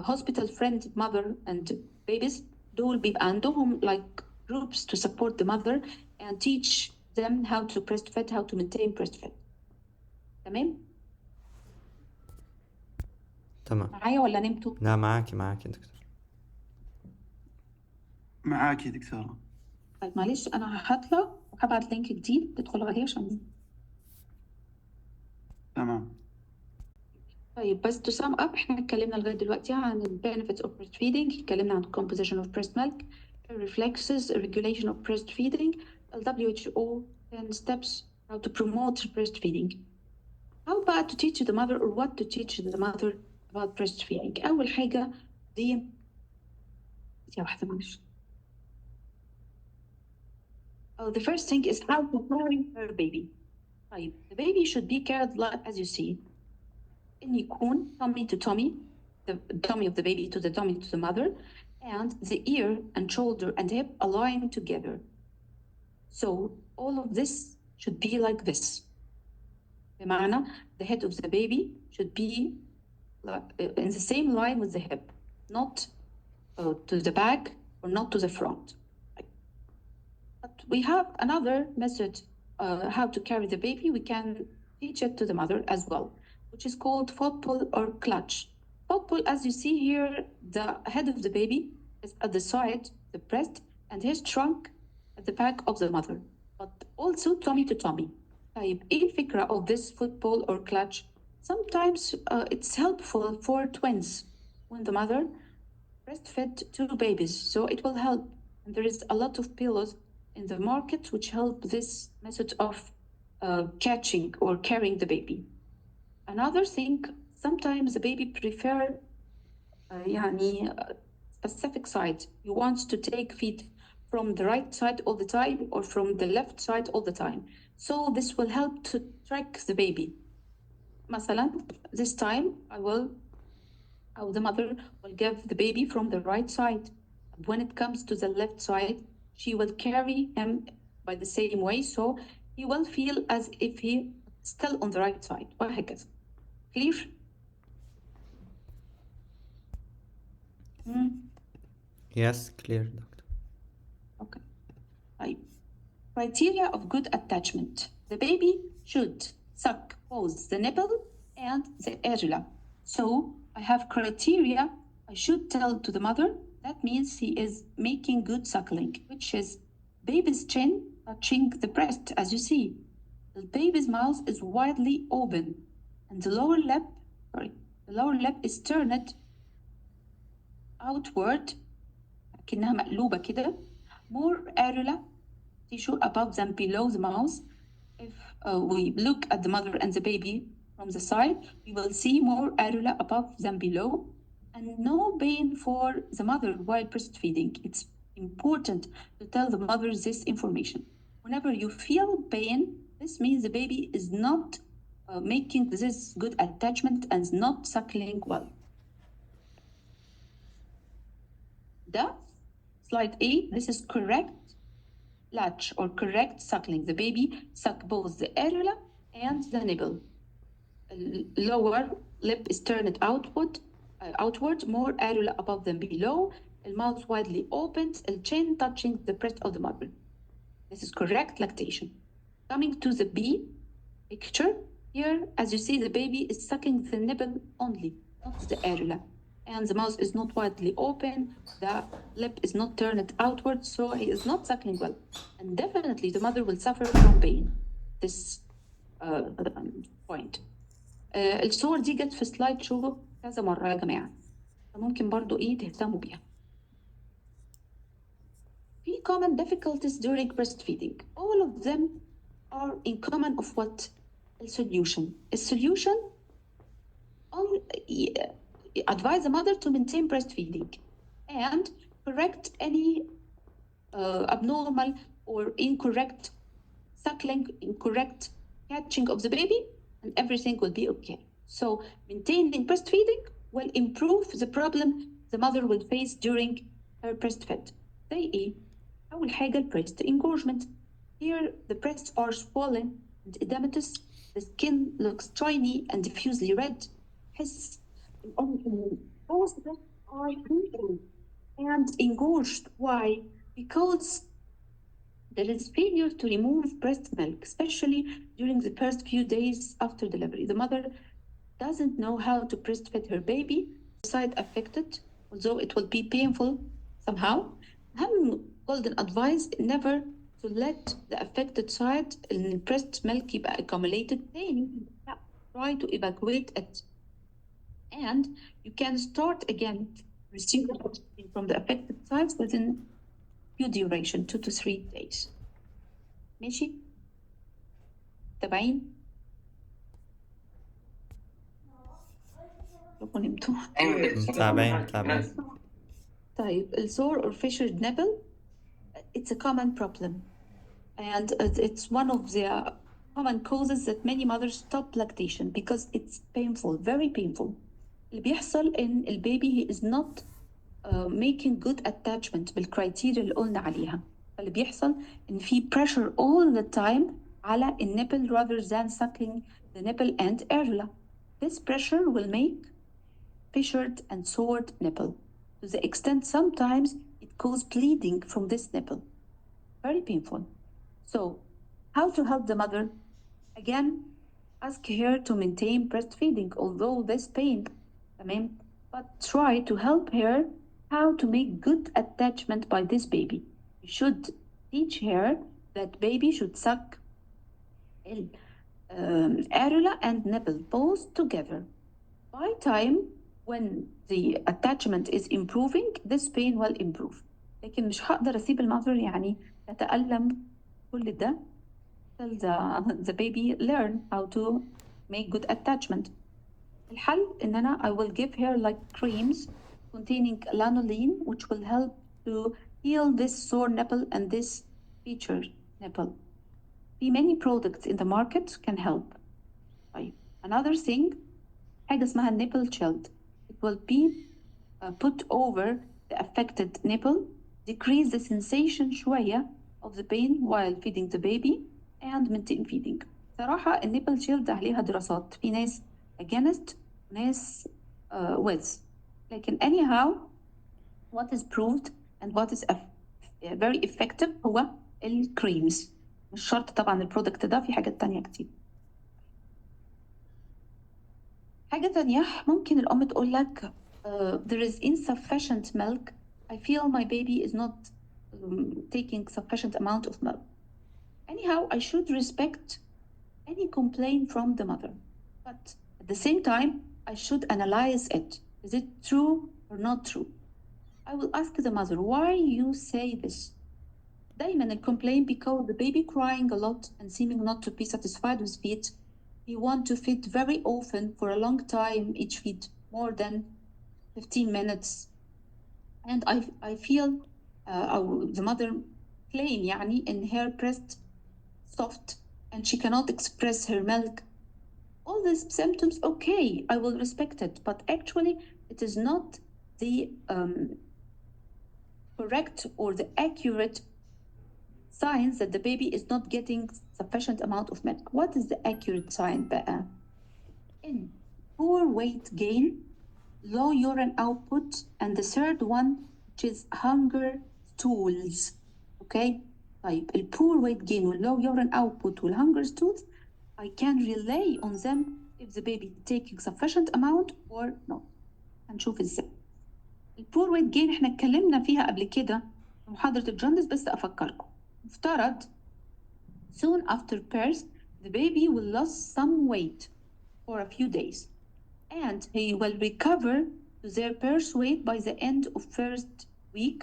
hospital friend mother and babies. دول بيبقى عندهم like groups to support the mother and teach them how to breastfeed, how to maintain breastfeed. تمام؟ تمام. معايا ولا نمتوا؟ لا، معاكي يا دكتور. معاك يا دكتورة. طيب معلش أنا هطلع وهبعت لينك جديد تدخلوا عليه عشان تمام. طيب بس to sum up احنا اتكلمنا لغاية دلوقتي عن ال benefits of breastfeeding. اتكلمنا عن composition of breast milk, reflexes, regulation of breastfeeding, WHO 10 steps how to promote breastfeeding. How about to teach the mother or what to teach the mother about breastfeeding. أول حاجة دي واحدة معلش. The first thing is how to carry her baby. طيب the baby should be carried like as you see. إن يكون tummy to tummy, the tummy of the baby to the tummy to the mother, and the ear and shoulder and hip aligned together. So all of this should be like this. بمعنى the head of the baby should be in the same line with the hip, not to the back or not to the front. But we have another method how to carry the baby. We can teach it to the mother as well, which is called football or clutch. Football, as you see here, the head of the baby is at the side, the breast, and his trunk at the back of the mother, but also tummy to tummy. طيب إيه الفكرة of this football or clutch? Sometimes it's helpful for twins when the mother breastfed 2 babies, so it will help. And there is a lot of pillows in the market which help this method of catching or carrying the baby. Another thing, sometimes the baby prefer specific side. You want to take feed from the right side all the time or from the left side all the time. So this will help to track the baby. مثلا, this time the mother will give the baby from the right side. When it comes to the left side, she will carry him by the same way, so he will feel as if he still on the right side. وهكذا. Clear? Yes, clear, doctor. Okay. Right. Criteria of good attachment. The baby should suck both the nipple and the areola. So I have criteria I should tell to the mother. That means he is making good suckling, which is baby's chin touching the breast, as you see. The baby's mouth is widely open, and the lower lip is turned outward. كأنها مقلوبة كده. More areola tissue above than below the mouth. If we look at the mother and the baby from the side, we will see more areola above than below, and no pain for the mother while breastfeeding. It's important to tell the mother this information. Whenever you feel pain, this means the baby is not making this good attachment and is not suckling well. Slide 8, this is correct latch or correct suckling. The baby suck both the areola and the nipple. Lower lip is turned outward, more areola above than below, the mouth widely opened, the chin touching the breast of the mother. This is correct lactation. Coming to the B, picture. Here, as you see, the baby is sucking the nipple only, not the areola. And the mouth is not widely open, the lip is not turned outward, so he is not sucking well. And definitely the mother will suffer from pain. This point. الصور دي جت في سلايد شو كذا مرة يا جماعة، فممكن برضو تهتموا بيها. في common difficulties during breastfeeding. All of them are in common of what? السوليوشن. السوليوشن advise the mother to maintain breastfeeding and correct any abnormal or incorrect suckling, incorrect catching of the baby, and everything will be okay. So maintaining breastfeeding will improve the problem the mother will face during her breastfeed. زي ايه؟ أول حاجة breast engorgement. Here the breasts are swollen and edematous. The skin looks shiny and diffusely red. حس both breasts are bleeding and engorged. Why? Because there is failure to remove breast milk, especially during the first few days after delivery. The mother doesn't know how to breastfeed her baby. The side affected, although it will be painful somehow. Golden advice: never to let the affected side in breast milk يبقى accumulated pain. Try to evacuate it. And you can start again receiving from the affected sides within few duration, 2 to 3 days. ماشي؟ تابعين؟ لو نمتوا. تابعين. طيب الsore or fissured nipple, it's a common problem, and it's one of the common causes that many mothers stop lactation because it's painful, very painful. اللي بيحصل إن البيبي he is not making good attachment بالكرايتيريا اللي قلنا عليها. فاللي بيحصل إن في pressure all the time على النipple rather than suckling the nipple and areola. This pressure will make fissured and sored nipple to the extent sometimes it causes bleeding from this nipple. Very painful. So, how to help the mother? Again, ask her to maintain breastfeeding, although this pain, but try to help her how to make good attachment by this baby. You should teach her that baby should suck areola and nipple both together. By time when the attachment is improving, this pain will improve. لكن مش هقدر أسيب المother يعني تتألم كل ده till the baby learn how to make good attachment. الحل إن أنا I will give her like creams containing lanolin which will help to heal this sore nipple and this featured nipple. Many products in the market can help. Another thing, حاجة اسمها nipple shield. It will be put over the affected nipple, decrease the sensation شوية of the pain while feeding the baby and maintain feeding. صراحة النيبل شيلد عليها دراسات، في ناس against ناس with. لكن anyhow what is proved and what is very effective هو الكريمز. مش شرط طبعا البرودكت ده، في حاجات تانية كتير. حاجة تانية ممكن الأم تقول لك there is insufficient milk. I feel my baby is not taking sufficient amount of milk. Anyhow, I should respect any complaint from the mother. But at the same time, I should analyze it. Is it true or not true? I will ask the mother, why you say this? دايما complain because the baby crying a lot and seeming not to be satisfied with feed. He want to feed very often for a long time, each feed more than 15 minutes. And I feel the mother claim يعني in her breast soft and she cannot express her milk. All these symptoms, okay, I will respect it, but actually it is not the correct or the accurate signs that the baby is not getting sufficient amount of milk. What is the accurate sign بقى? In poor weight gain, low urine output, and the third one which is hunger stools. Okay? طيب ال poor weight gain وال low urine output وال hunger stools I can rely on them if the baby taking sufficient amount or not. هنشوف ازاي. البور ويت جين احنا اتكلمنا فيها قبل كده في محاضرة الجوندس، بس أفكركم. مفترض soon after birth the baby will lose some weight for a few days and he will recover to their birth weight by the end of first week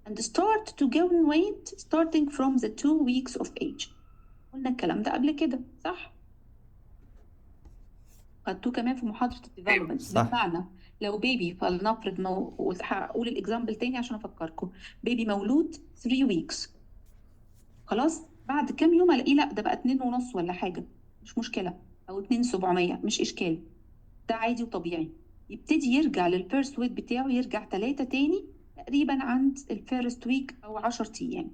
and start to gain weight starting from the 2 weeks of age. قلنا الكلام ده قبل كده صح؟ خدتوه كمان في محاضرة الديفلوبمنت. صح. بمعنى لو بيبي فلنفرض هقول الاكزامبل تاني عشان افكركم. بيبي مولود 3 weeks، خلاص بعد كام يوم الاقيه لا ده بقى 2.5 ولا حاجة، مش مشكلة، او 2,700 مش اشكال، ده عادي وطبيعي. يبتدي يرجع للبيرث ويت بتاعه، يرجع 3 تاني تقريبا عند الفيرست ويك او 10 ايام.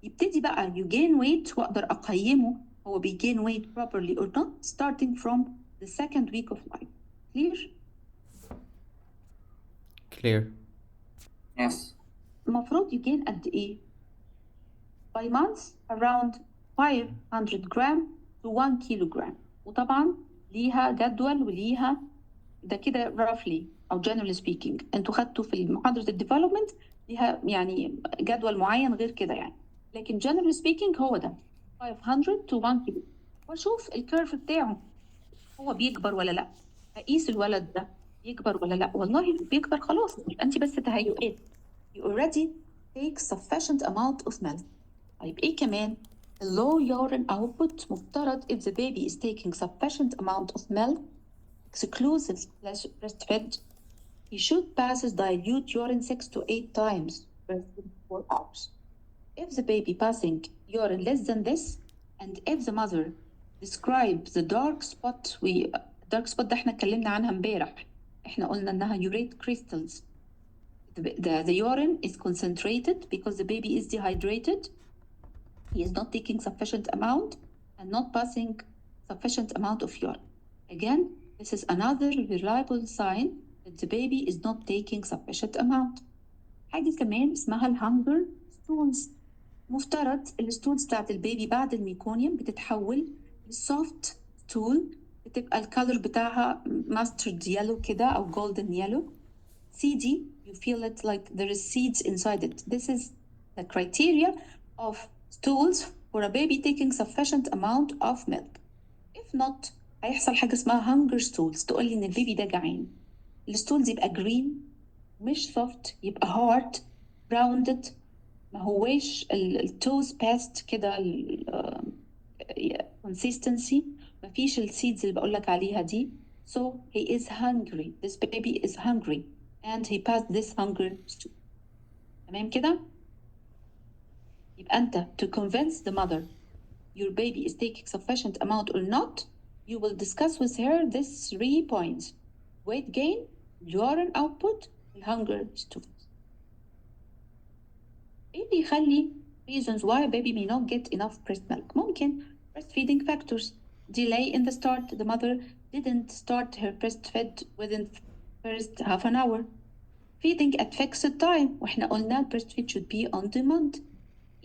يبتدي بقى يجين ويت واقدر اقيمه هو بيجين ويت properly or not starting from the second week of life. Clear? clear. Yes. المفروض يجين قد ايه؟ by months around 500 gram to 1 kilogram. وطبعا ليها جدول وليها ده كده roughly او generally speaking. انتوا خدتوا في محاضرة الديفلوبمنت ليها يعني جدول معين غير كده يعني، لكن generally speaking هو ده 500 to 1 كيلو. واشوف الكيرف بتاعه هو بيكبر ولا لا، اقيس الولد ده يكبر ولا لا. والله بيكبر خلاص، انت بس تهيؤات. you already take sufficient amount of milk. طيب ايه كمان؟ low urine output. مفترض if the baby is taking sufficient amount of milk exclusive breastfed he should pass dilute urine 6 to 8 times per 4 hours. If the baby passing urine less than this and if the mother describe the dark spot dark spot ده احنا اتكلمنا عنها امبارح، احنا قلنا انها urate crystals. The urine is concentrated because the baby is dehydrated. He is not taking sufficient amount and not passing sufficient amount of urine. Again, this is another reliable sign that the baby is not taking sufficient amount. حاجة كمان اسمها الهانجر ستولز. مفترض الستولز بتاعت البيبي بعد الميكونيوم بتتحول للسوفت ستول، بتبقى الكالر بتاعها ماسترد يلو كده أو جولدن يلو. seedy, you feel it like there is seeds inside it. This is the criteria of stools for a baby taking sufficient amount of milk. If not هيحصل حاجة اسمها hunger stools، تقولي إن البيبي ده جعان. الستولز يبقى green مش soft، يبقى hard rounded، ما هواش التوز باست كده consistency، ما فيش السيدز اللي بقولك عليها دي. So he is hungry. This baby is hungry and he passed this hunger stool. تمام كده؟ يبقى أنت to convince the mother your baby is taking sufficient amount or not, you will discuss with her these 3 points: weight gain, urine output, and hunger stool. ايه اللي يخلي reasons why a baby may not get enough breast milk؟ ممكن breastfeeding factors. delay in the start. The mother didn't start her breastfeed within first half an hour. feeding at fixed time. واحنا قلنا breastfeed should be on demand.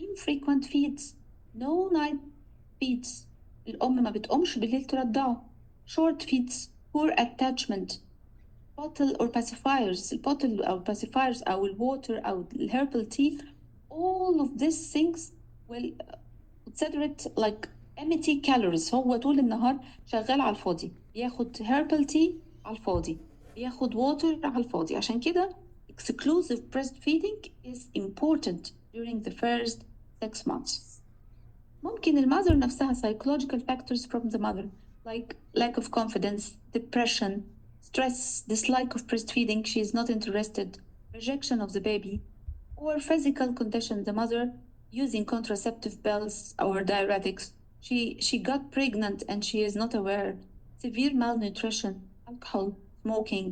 infrequent feeds. no night feeds. الأم ما بتقومش بالليل ترضعه. short feeds. poor attachment. bottle or pacifiers. البوتل أو pacifiers أو الwater أو الherbal tea. all of these things will consider it like empty calories. هو طول النهار شغال على الفاضي، بياخد herbal tea على الفاضي، بياخد water على الفاضي. عشان كده exclusive breastfeeding is important during the first 6 months. ممكن المother نفسها psychological factors from the mother like lack of confidence, depression, stress, dislike of breastfeeding, she is not interested, rejection of the baby, or physical condition, the mother using contraceptive pills or diuretics, she got pregnant and she is not aware, severe malnutrition, alcohol, smoking.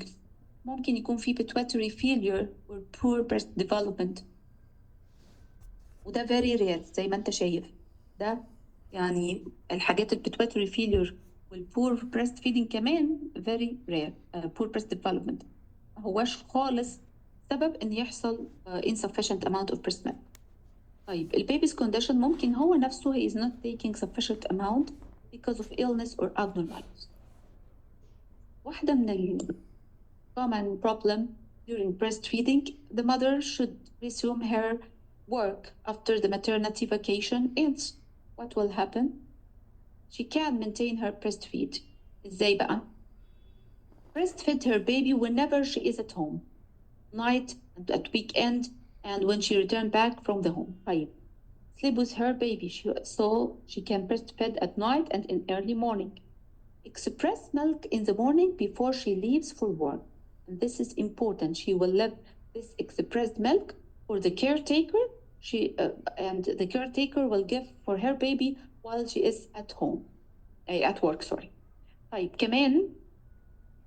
ممكن يكون في pituitary failure or poor breast development، وده very rare زي ما انت شايف. ده يعني الحاجات pituitary failure والpoor breastfeeding كمان very rare. poor breast development ما هواش خالص سبب ان يحصل insufficient amount of breast milk. طيب البيبي's condition ممكن هو نفسه he is not taking sufficient amount because of illness or abnormalities. واحدة من ال common problem during breastfeeding, the mother should resume her work after the maternity vacation ends. What will happen? She can maintain her breastfeed. إزاي بقى? Breastfeed her baby whenever she is at home, night and at weekend, and when she returns back from the home. طيب. Sleep with her baby so she can breastfeed at night and in early morning. Express milk in the morning before she leaves for work. And this is important. She will leave this expressed milk for the caretaker. And the caretaker will give for her baby while she is at home, at work. Sorry. طيب كمان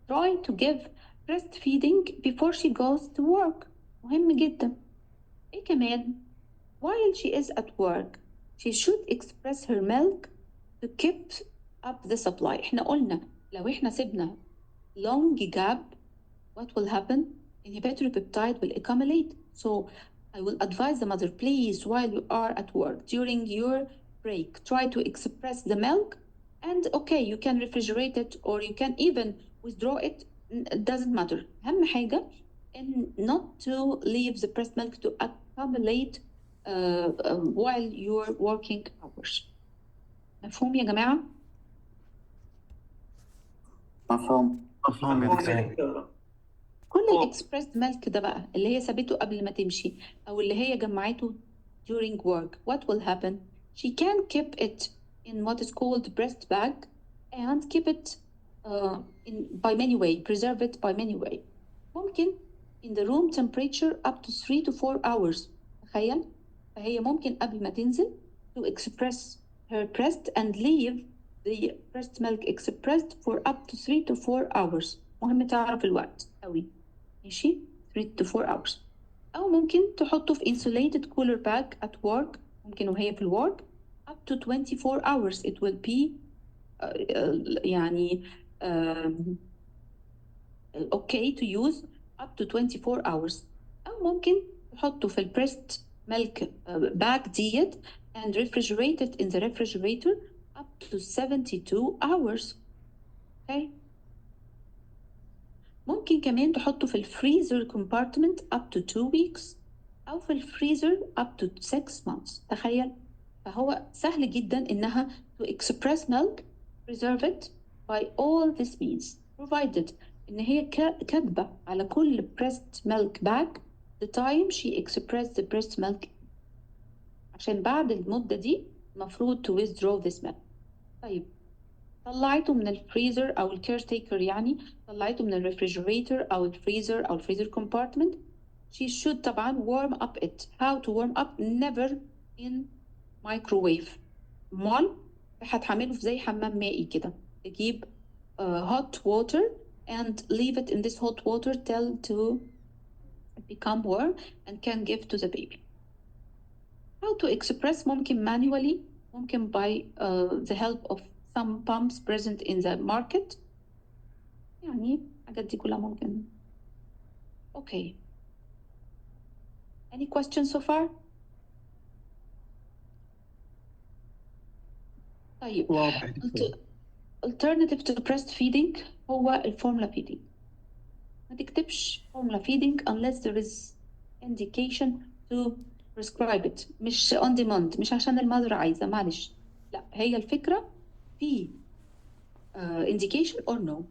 try to give breastfeeding before she goes to work. مهم جدا. إيه كمان? While she is at work, she should express her milk to keep up the supply. إحنا قلنا لو إحنا سيبنا long gap, what will happen? Inhibitory peptide will accumulate. So I will advise the mother, please, while you are at work, during your break, try to express the milk. And okay, you can refrigerate it or you can even withdraw it. It doesn't matter. أهم حاجة and not to leave the breast milk to accumulate while you're working hours. مفهوم يا جماعة؟ مفهوم يا دكتور. كل الاكسبريسد ميلك ده بقى اللي هي سابته قبل ما تمشي او اللي هي جمعته during work, what will happen? She can keep it in what is called breast bag and keep it by many way, preserve it by many way. ممكن in the room temperature up to 3 to 4 hours. تخيل. فهي ممكن قبل ما تنزل to express her breast and leave the breast milk expressed for up to 3 to 4 hours. مهم تعرف الوقت قوي. ماشي 3 to 4 hours. أو ممكن تحطه في insulated cooler bag at work. ممكن وهي في الwork up to 24 hours. It will be يعني okay to use up to 24 hours. أو ممكن تحطه في breast milk bag ديت and refrigerate it in the refrigerator up to 72 hours. Okay. ممكن كمان تحطه في الفريزر compartment up to 2 weeks أو في الفريزر up to 6 months. تخيل. فهو سهل جدا إنها to express milk, preserve it by all this means, provided إن هي كاتبة على كل breast milk bag the time she expressed the breast milk. عشان بعد المدة دي المفروض to withdraw this milk. طيب طلعته من الفريزر أو الكيرتيكر يعني طلعته من الريفريجريتور أو الفريزر أو الفريزر compartment. She should طبعا warm up it. How to warm up? Never in microwave. مال هتعمله في زي حمام مائي كده. تجيب hot water and leave it in this hot water till to become warm and can give to the baby. How to express? ممكن manually, ممكن by the help of some pumps present in the market. يعني الحاجات دي كلها ممكن. Okay. Any questions so far? طيب. واضح. Alternative to breastfeeding هو الفورمولا feeding. ما تكتبش formula feeding unless there is indication to prescribe it. مش on demand. مش عشان المذر عايزة. معلش. لا هي الفكرة في indication or no.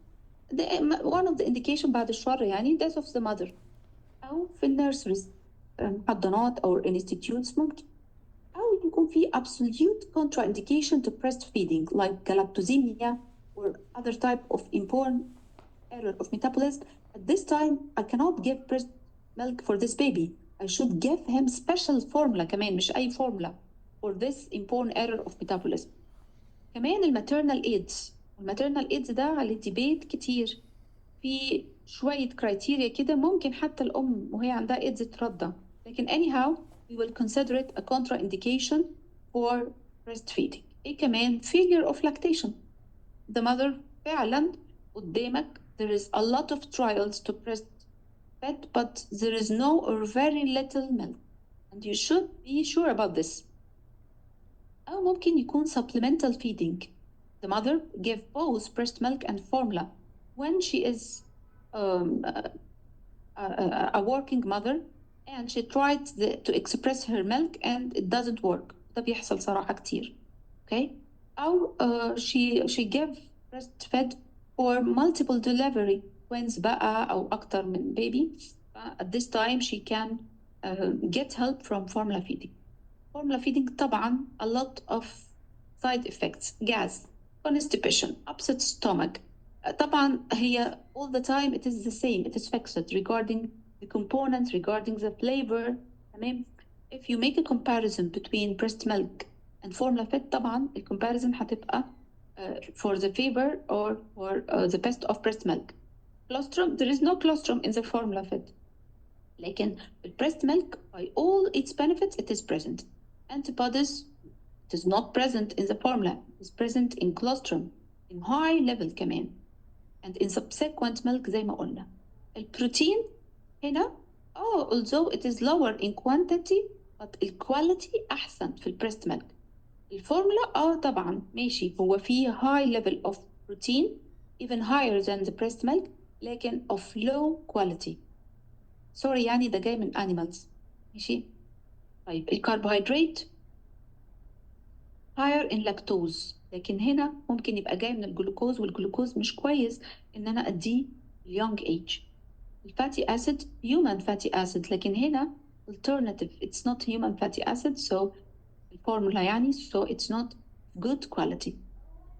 One of the indication بعد الشر يعني death of the mother أو في nurseries حضانات أو institutes ممكن أو يكون في absolute contraindication to breastfeeding like galactosemia or other type of inborn error of metabolism. At this time I cannot give breast milk for this baby. I should give him special formula كمان مش أي formula for this inborn error of metabolism. كمان الماتيرنال ايدز. الماتيرنال ايدز ده على ديبيت كتير. في شوية كرايتيريا كده ممكن حتى الأم وهي عندها ايدز ترضع. لكن anyhow we will consider it a contraindication for breastfeeding. إيه كمان failure of lactation. The mother فعلا قدامك there is a lot of trials to breastfeed but there is no or very little milk and you should be sure about this. أو ممكن يكون supplemental feeding. the mother give both breast milk and formula when she is a working mother and she tried to express her milk and it doesn't work. ده بيحصل صراحة كتير. Okay? أو she give breastfed for multiple delivery twins بقى أو أكتر من baby. At this time she can get help from formula feeding. Formula feeding طبعا a lot of side effects, gas, constipation, upset stomach. طبعا هي all the time it is the same, it is fixed regarding the components, regarding the flavor. تمام. If you make a comparison between breast milk and formula fed طبعا ال comparison هتبقى for the favor or for the best of breast milk. Colostrum, there is no colostrum in the formula fed. لكن the breast milk by all its benefits it is present. Antibodies it is not present in the formula, it is present in colostrum in high level كمان and in subsequent milk زي ما قلنا. البروتين هنا although it is lower in quantity but the quality أحسن في البريست ميلك. الفورمولا طبعا ماشي هو فيه high level of protein even higher than the breast milk لكن of low quality. sorry يعني ده جاي من animals. ماشي. طيب الكربوهيدرات higher in lactose لكن هنا ممكن يبقى جاي من الجلوكوز والجلوكوز مش كويس ان انا اديه young age. الفاتي acid human fatty acid لكن هنا alternative it's not human fatty acid so الفورمولا يعني so it's not good quality.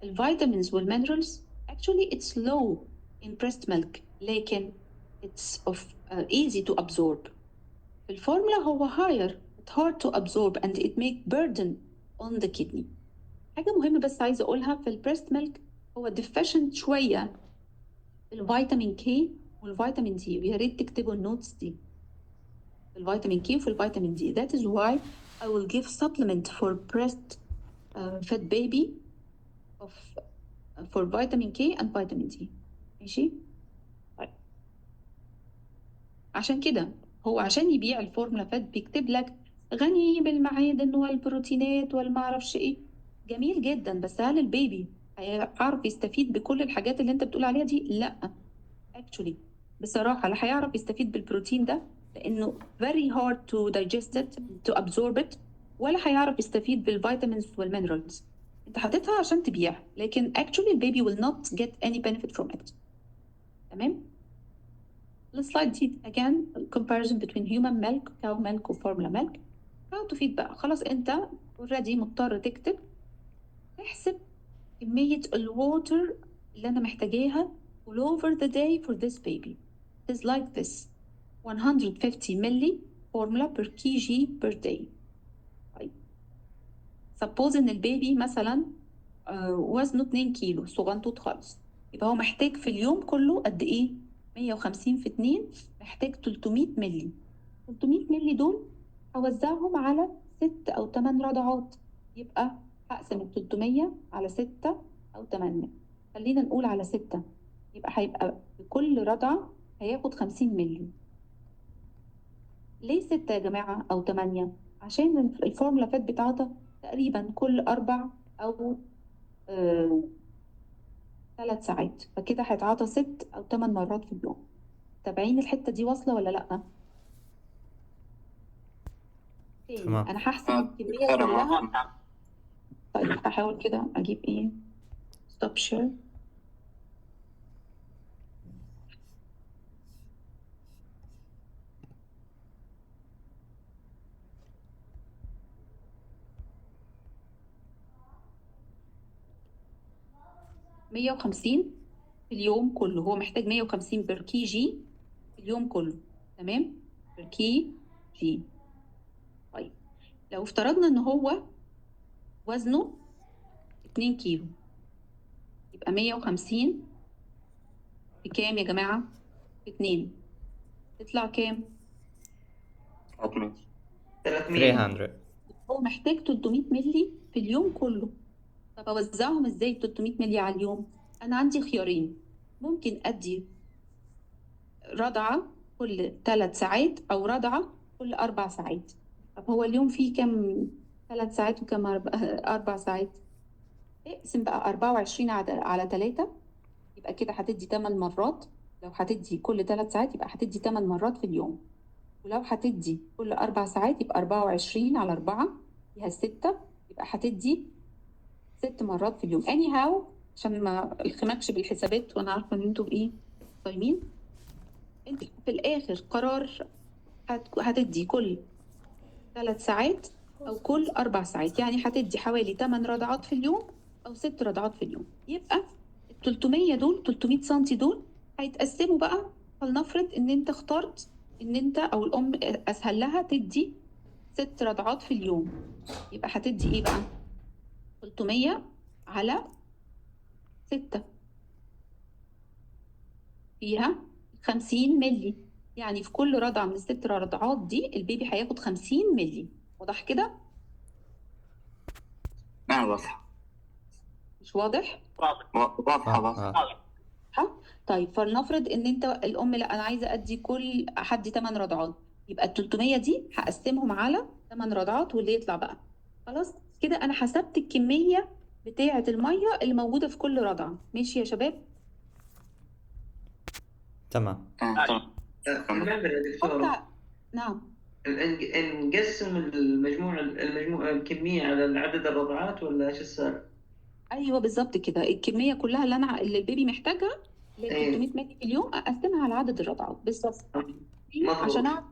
الفيتامينز والمينرالز actually it's low in breast milk لكن it's of easy to absorb. الفورمولا هو higher but hard to absorb and it make burden on the kidney. حاجة مهمة بس عايزة أقولها في البريست ميلك هو deficient شوية الفيتامين كي والفيتامين دي ويا ريت تكتبوا النوتس دي. الفيتامين كي وفي الفيتامين دي. That is why I will give supplement for breast fed baby of for vitamin K and vitamin D. ماشي؟ طيب. عشان كده هو عشان يبيع الفورمولا فيد بيكتب لك غني بالمعادن والبروتينات والمعرفش ايه. جميل جدا بس هل البيبي هيعرف يستفيد بكل الحاجات اللي انت بتقول عليها دي؟ لا actually بصراحة لا هيعرف يستفيد بالبروتين ده لأنه very hard to digest it to absorb it ولا هيعرف يستفيد بالفيتامينز والمينرالز. انت حاططها عشان تبيع لكن actually البيبي will not get any benefit from it. تمام؟ السلايد دي again comparison between human milk cow milk و formula milk. how to feed بقى خلاص انت already مضطر تكتب تحسب كمية الووتر اللي أنا محتاجاها all over the day for this baby. It is like this 150 milli formula per kg per day. طيب suppose إن البيبي مثلا وزنه 2 كيلو صغنطوط خالص يبقى هو محتاج في اليوم كله قد إيه؟ 150 في 2 محتاج 300 ملي. 300 ملي دول هوزعهم على 6 أو 8 رضعات يبقى هقسم ال 300 على 6 أو 8. خلينا نقول على 6 يبقى هيبقى بكل رضعة هياخد 50 ملي. ليه 6 يا جماعة أو 8؟ عشان الفورمولا فات بتاعتها تقريبا كل 4 أو 3 ساعات فكده هيتعاطى 6 أو 8 مرات في اليوم. تابعين الحتة دي واصلة ولا لأ؟ تمام. أنا هحسب الكمية كلها. طيب هحاول كده أجيب إيه؟ stop share. مية وخمسين في اليوم كله. هو محتاج 150 بر كي جي في اليوم كله. تمام؟ بر كي جي. طيب لو افترضنا ان هو وزنه 2 كيلو يبقى 150 بكام يا جماعة؟ 2 تطلع كام؟ 300. هو محتاج 300 ملي في اليوم كله. طب اوزعهم ازاي 300 ملي على اليوم؟ انا عندي خيارين. ممكن ادي رضعة كل 3 ساعات او رضعة كل 4 ساعات. طب هو اليوم فيه كام 3 ساعات وكام 4 ساعات؟ اقسم بقى 24 على 3، يبقى كده هتدي 8 مرات. لو هتدي كل 3 ساعات يبقى هتدي 8 مرات في اليوم، ولو هتدي كل 4 ساعات يبقى 24 على 4 فيها 6، يبقى هتدي 6 مرات في اليوم. anyhow عشان ما الخمكش بالحسابات، وانا عارفه ان انتوا بايه صايمين. انت في الاخر قرار هتدي كل 3 ساعات او كل 4 ساعات، يعني هتدي حوالي 8 رضعات في اليوم او 6 رضعات في اليوم. يبقى ال 300 دول 300 سنتي دول هيتقسموا بقى. فلنفرض ان انت اخترت ان انت او الام اسهل لها تدي 6 رضعات في اليوم، يبقى هتدي ايه بقى؟ 300 على 6 فيها 50 ملي، يعني في كل رضعة من ال6 رضعات دي البيبي هياخد 50 ملي. واضح كده؟ نعم واضحة. مش واضح؟ واضحة واضحة. طيب فلنفرض ان انت الام لا انا عايزه ادي كل حد 8 رضعات، يبقى ال 300 دي هقسمهم على 8 رضعات واللي يطلع بقى. خلاص كده انا حسبت الكميه بتاعه الميه اللي موجوده في كل رضعه. ماشي يا شباب؟ تمام. المعبر يا دكتورة، نعم. نقسم المجموع الكمية على عدد الرضعات ولا ايش السالفة؟ ايوه بالظبط كده، الكميه كلها اللي البيبي محتاجها اللي هي 300 مللي في اليوم اقسمها على عدد الرضعات بالظبط. عشان اعرف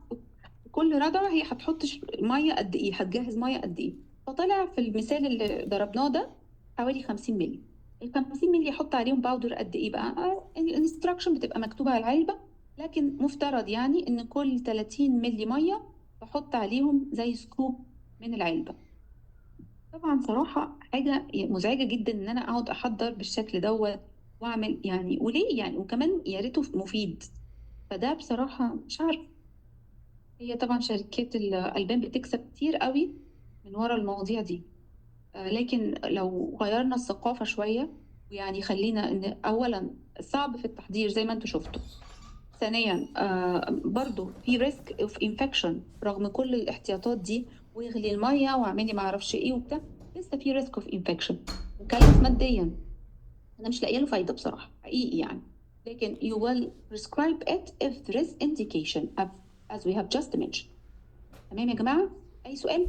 كل رضعه هي هتحط ميه قد ايه، هتجهز ميه قد ايه. فطلع في المثال اللي ضربناه ده حوالي 50 مللي. ال 50 مللي احط عليهم باودر قد ايه بقى؟ الانستراكشن بتبقى مكتوبه على العلبه، لكن مفترض يعني ان كل 30 مللي ميه بحط عليهم زي سكوب من العلبه. طبعا صراحه حاجه مزعجه جدا ان انا اقعد احضر بالشكل دوت واعمل يعني، وليه يعني؟ وكمان يا ريته مفيد. فده بصراحه مش عارفه. هي طبعا شركات الألبان بتكسب كتير قوي من ورا المواضيع دي. لكن لو غيرنا الثقافة شوية، ويعني خلينا إن أولا صعب في التحضير زي ما انتوا شفتوا. ثانيا برضو في ريسك اوف انفكشن رغم كل الاحتياطات دي، واغلي المية واعملي معرفش ايه وبتاع، لسه في ريسك اوف انفكشن. مكلف ماديا، أنا مش لاقيه له فايدة بصراحة حقيقي يعني. لكن you will prescribe it if there is indication as we have just mentioned. تمام يا جماعة؟ أي سؤال؟